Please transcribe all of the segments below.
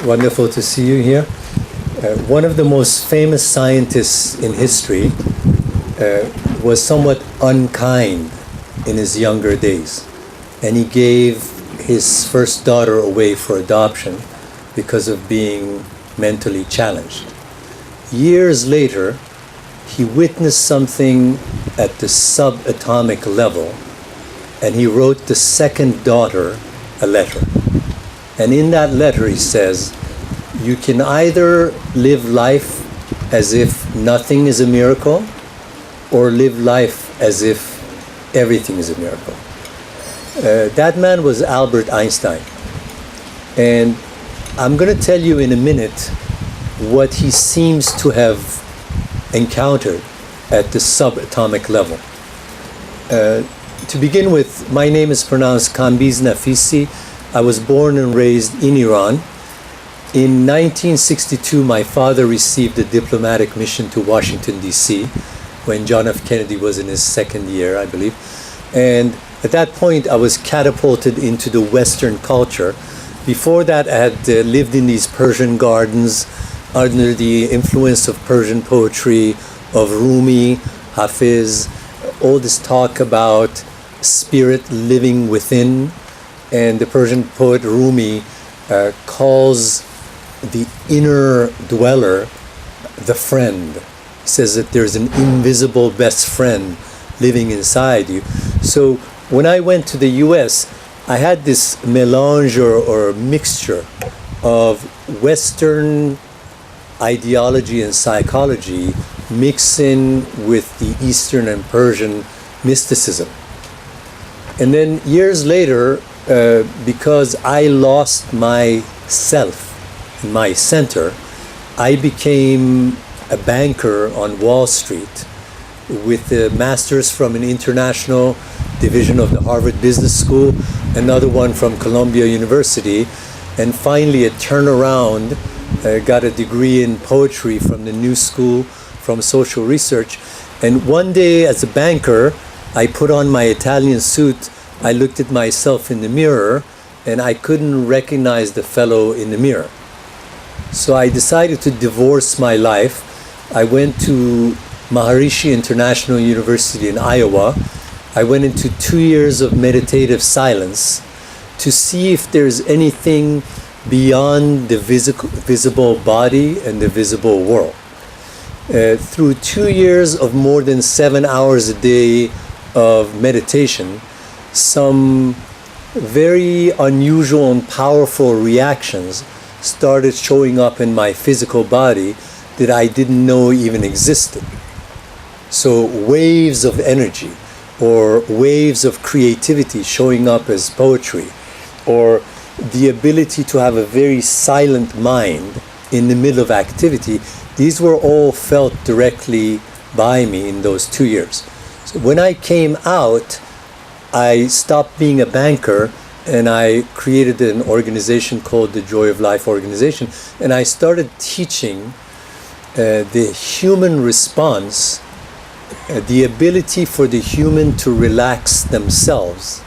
Wonderful to see you here. One of the most famous scientists in history was somewhat unkind in his younger days, and he gave his first daughter away for adoption because of being mentally challenged. Years later, he witnessed something at the subatomic level, and he wrote the second daughter a letter. And in that letter he says, you can either live life as if nothing is a miracle, or live life as if everything is a miracle. That man was Albert Einstein. And I'm going to tell you in a minute what he seems to have encountered at the subatomic level. To begin with, my name is pronounced Kambiz Naficy. I was born and raised in Iran. In 1962, my father received a diplomatic mission to Washington, D.C., when John F. Kennedy was in his second year, I believe. And at that point, I was catapulted into the Western culture. Before that, I had lived in these Persian gardens under the influence of Persian poetry, of Rumi, Hafiz, all this talk about spirit living within. And the Persian poet Rumi calls the inner dweller the friend. He says that there's an invisible best friend living inside you. So when I went to the US, I had this mélange or mixture of Western ideology and psychology mixing with the Eastern and Persian mysticism. And then years later, because I lost myself, my center, I became a banker on Wall Street with a master's from an international division of the Harvard Business School, another one from Columbia University, and finally a turnaround, got a degree in poetry from the New School from Social Research. And one day as a banker, I put on my Italian suit. I looked at myself in the mirror and I couldn't recognize the fellow in the mirror. So I decided to divorce my life. I went to Maharishi International University in Iowa. I went into 2 years of meditative silence to see if there's anything beyond the visible body and the visible world. Through 2 years of more than 7 hours a day of meditation, some very unusual and powerful reactions started showing up in my physical body that I didn't know even existed. So waves of energy, or waves of creativity showing up as poetry, or the ability to have a very silent mind in the middle of activity, these were all felt directly by me in those 2 years. So when I came out, I stopped being a banker and I created an organization called the Joy of Life Organization, and I started teaching the human response, the ability for the human to relax themselves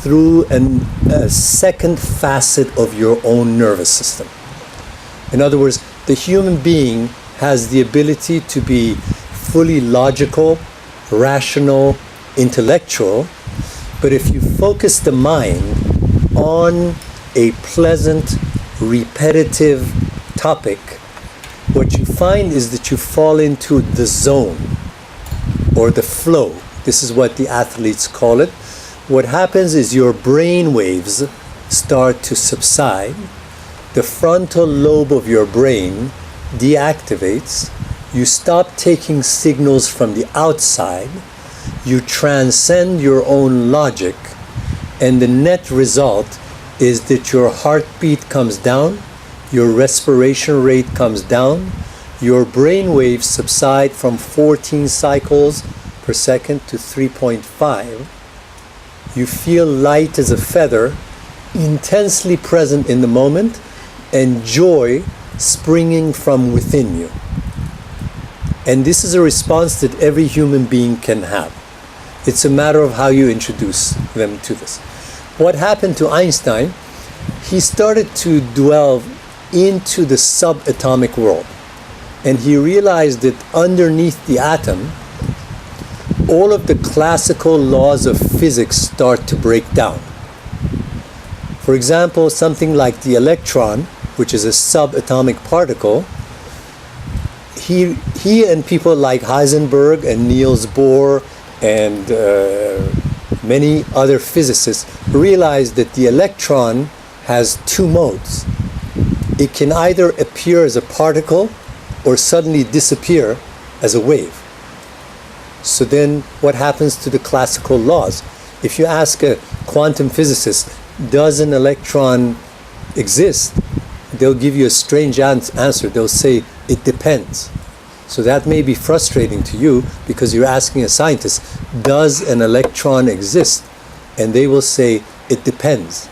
through a second facet of your own nervous system. In other words, the human being has the ability to be fully logical, rational, intellectual, but if you focus the mind on a pleasant, repetitive topic, what you find is that you fall into the zone or the flow. This is what the athletes call it. What happens is your brain waves start to subside. The frontal lobe of your brain deactivates. You stop taking signals from the outside. You transcend your own logic, and the net result is that your heartbeat comes down, your respiration rate comes down, your brain waves subside from 14 cycles per second to 3.5. You feel light as a feather, intensely present in the moment, and joy springing from within you. And this is a response that every human being can have. It's a matter of how you introduce them to this. What happened to Einstein, he started to dwell into the subatomic world. And he realized that underneath the atom, all of the classical laws of physics start to break down. For example, something like the electron, which is a subatomic particle, he and people like Heisenberg and Niels Bohr and many other physicists realized that the electron has two modes. It can either appear as a particle or suddenly disappear as a wave. So then what happens to the classical laws? If you ask a quantum physicist, does an electron exist? They'll give you a strange answer. They'll say, it depends. So that may be frustrating to you because you're asking a scientist, does an electron exist? And they will say, it depends.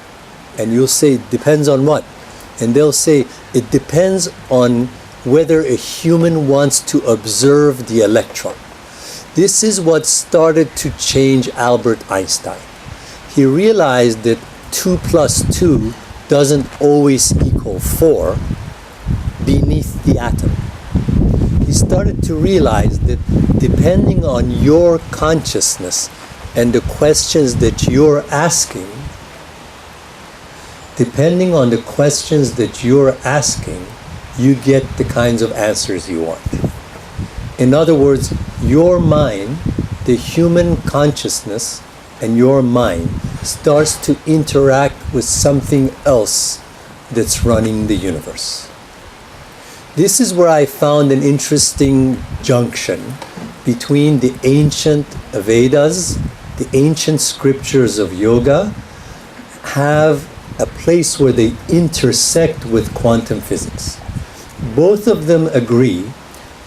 And you'll say, depends on what? And they'll say, it depends on whether a human wants to observe the electron. This is what started to change Albert Einstein. He realized that 2 plus 2 doesn't always equal 4 beneath the atom. He started to realize that depending on your consciousness and the questions that you're asking, you get the kinds of answers you want. In other words, your mind, the human consciousness and your mind starts to interact with something else that's running the universe. This is where I found an interesting junction between the ancient Vedas, the ancient scriptures of yoga, have a place where they intersect with quantum physics. Both of them agree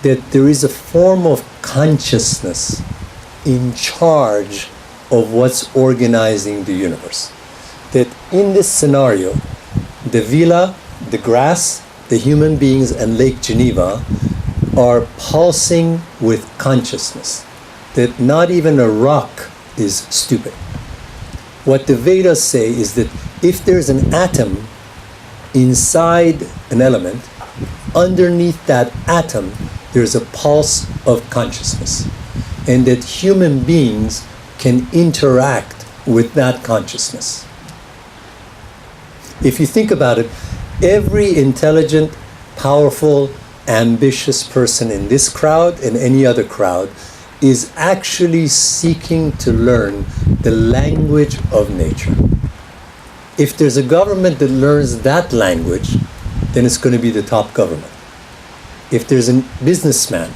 that there is a form of consciousness in charge of what's organizing the universe. That in this scenario, the villa, the grass, the human beings, and Lake Geneva are pulsing with consciousness. That not even a rock is stupid. What the Vedas say is that if there's an atom inside an element, underneath that atom, there's a pulse of consciousness. And that human beings can interact with that consciousness. If you think about it, every intelligent, powerful, ambitious person in this crowd and any other crowd is actually seeking to learn the language of nature. If there's a government that learns that language, then it's going to be the top government. If there's a businessman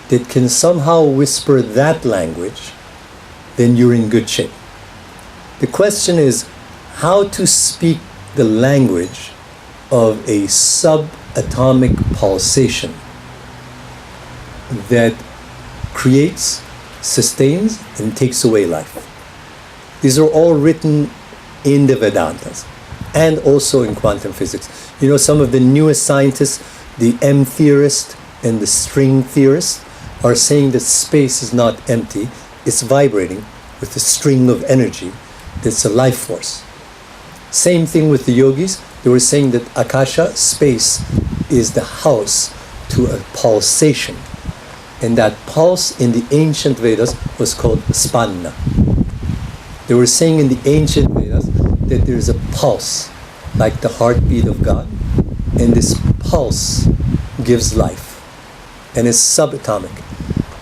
that can somehow whisper that language, then you're in good shape. The question is how to speak the language of a subatomic pulsation that creates, sustains, and takes away life. These are all written in the Vedantas and also in quantum physics. You know, some of the newest scientists, the M theorist and the string theorist, are saying that space is not empty, it's vibrating with a string of energy that's a life force. Same thing with the yogis. They were saying that Akasha, space, is the house to a pulsation. And that pulse in the ancient Vedas was called spanna. They were saying in the ancient Vedas that there's a pulse, like the heartbeat of God, and this pulse gives life. And it's subatomic.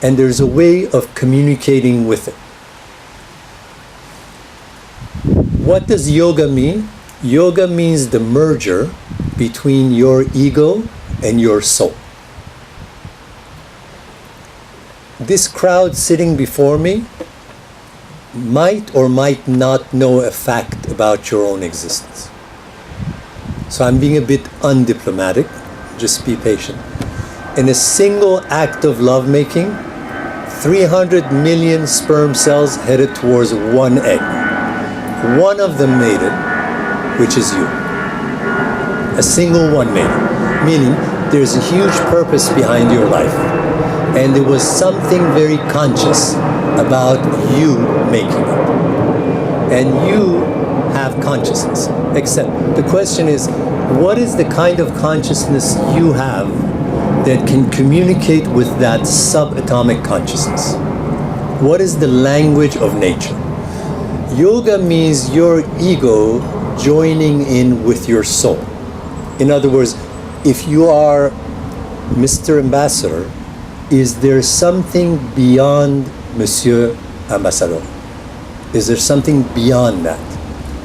And there's a way of communicating with it. What does yoga mean? Yoga means the merger between your ego and your soul. This crowd sitting before me might or might not know a fact about your own existence. So I'm being a bit undiplomatic. Just be patient. In a single act of lovemaking, 300 million sperm cells headed towards one egg. One of them made it, which is you. A single one made it. Meaning, there's a huge purpose behind your life. And there was something very conscious about you making it. And you have consciousness. Except the question is, what is the kind of consciousness you have that can communicate with that subatomic consciousness? What is the language of nature? Yoga means your ego joining in with your soul. In other words, if you are Mr. Ambassador, is there something beyond Monsieur Ambassador? Is there something beyond that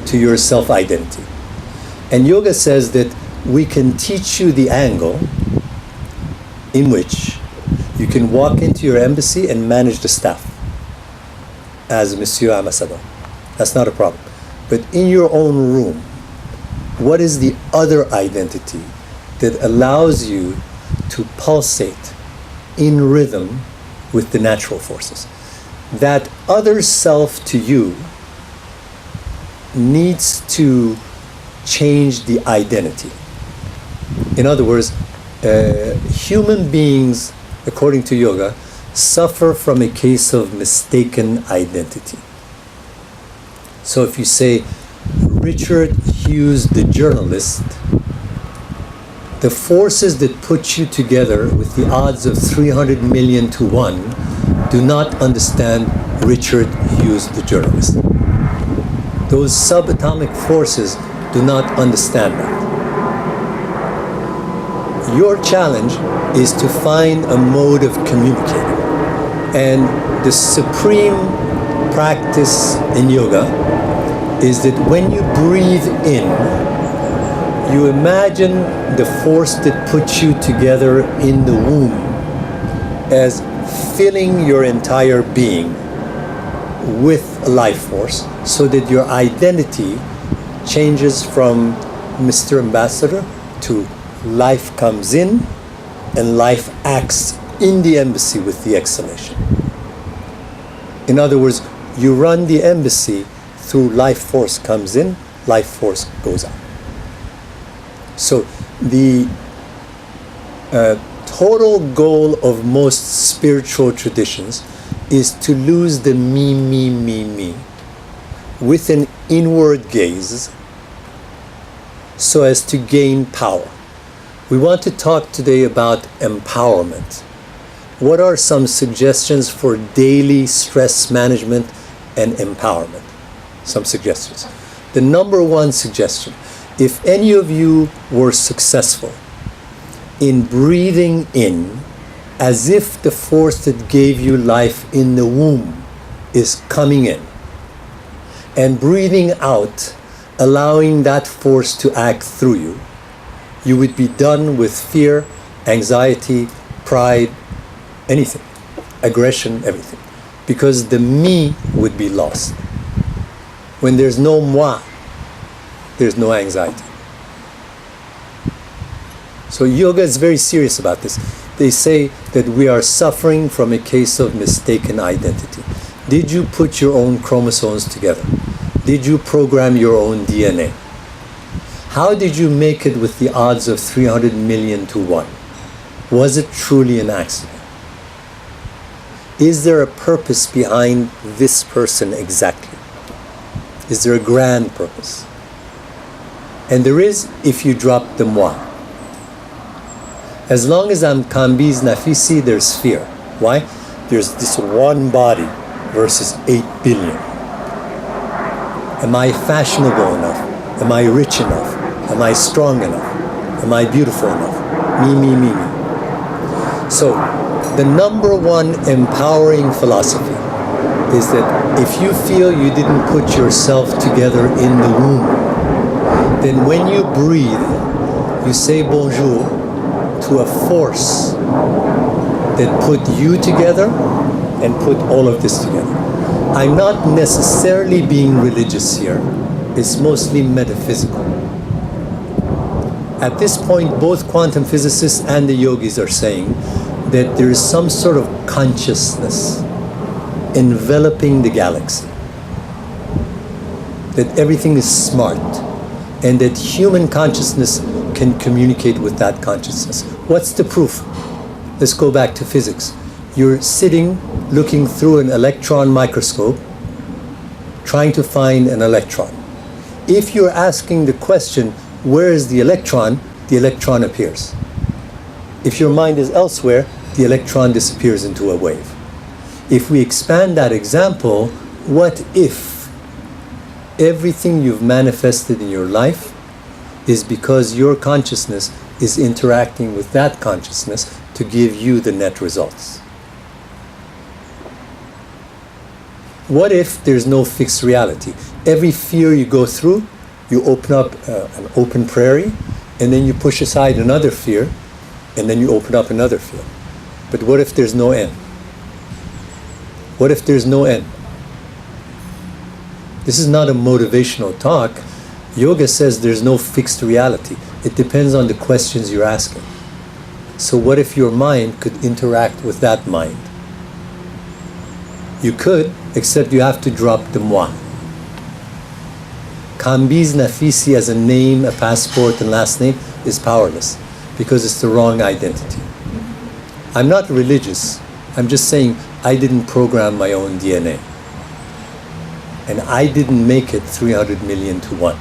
to your self-identity? And yoga says that we can teach you the angle in which you can walk into your embassy and manage the staff as Monsieur Ambassador. That's not a problem. But in your own room, what is the other identity that allows you to pulsate in rhythm with the natural forces? That other self to you needs to change the identity. In other words, human beings, according to yoga, suffer from a case of mistaken identity. So if you say, Richard Hughes, the journalist, the forces that put you together with the odds of 300 million to 1 do not understand Richard Hughes, the journalist. Those subatomic forces do not understand that. Your challenge is to find a mode of communicating. And the supreme practice in yoga is that when you breathe in, you imagine the force that puts you together in the womb as filling your entire being with a life force, so that your identity changes from Mr. Ambassador to life comes in and life acts in the embassy with the exhalation. In other words, you run the embassy through life force comes in, life force goes out. So the total goal of most spiritual traditions is to lose the me with an inward gaze so as to gain power. We want to talk today about empowerment. What are some suggestions for daily stress management and empowerment? Some suggestions. The number one suggestion, if any of you were successful in breathing in as if the force that gave you life in the womb is coming in, and breathing out, allowing that force to act through you, you would be done with fear, anxiety, pride, anything, aggression, everything. Because the me would be lost. When there's no moi, there's no anxiety. So yoga is very serious about this. They say that we are suffering from a case of mistaken identity. Did you put your own chromosomes together? Did you program your own DNA? How did you make it with the odds of 300 million to 1? Was it truly an accident? Is there a purpose behind this person exactly? Is there a grand purpose? And there is if you drop the moi. As long as I'm Kambiz Naficy, there's fear. Why? There's this one body versus 8 billion. Am I fashionable enough? Am I rich enough? Am I strong enough? Am I beautiful enough? Me. So, the number one empowering philosophy is that if you feel you didn't put yourself together in the womb, then when you breathe, you say bonjour to a force that put you together and put all of this together. I'm not necessarily being religious here. It's mostly metaphysical. At this point, both quantum physicists and the yogis are saying that there is some sort of consciousness enveloping the galaxy. That everything is smart, and that human consciousness can communicate with that consciousness. What's the proof? Let's go back to physics. You're sitting, looking through an electron microscope, trying to find an electron. If you're asking the question, where is the electron appears. If your mind is elsewhere, the electron disappears into a wave. If we expand that example, what if everything you've manifested in your life is because your consciousness is interacting with that consciousness to give you the net results? What if there's no fixed reality? Every fear you go through, you open up an open prairie, and then you push aside another fear, and then you open up another fear. But what if there's no end? What if there's no end? This is not a motivational talk. Yoga says there's no fixed reality. It depends on the questions you're asking. So what if your mind could interact with that mind? You could, except you have to drop the moi. Kambiz Naficy as a name, a passport, and last name is powerless because it's the wrong identity. I'm not religious. I'm just saying I didn't program my own DNA. And I didn't make it 300 million to 1.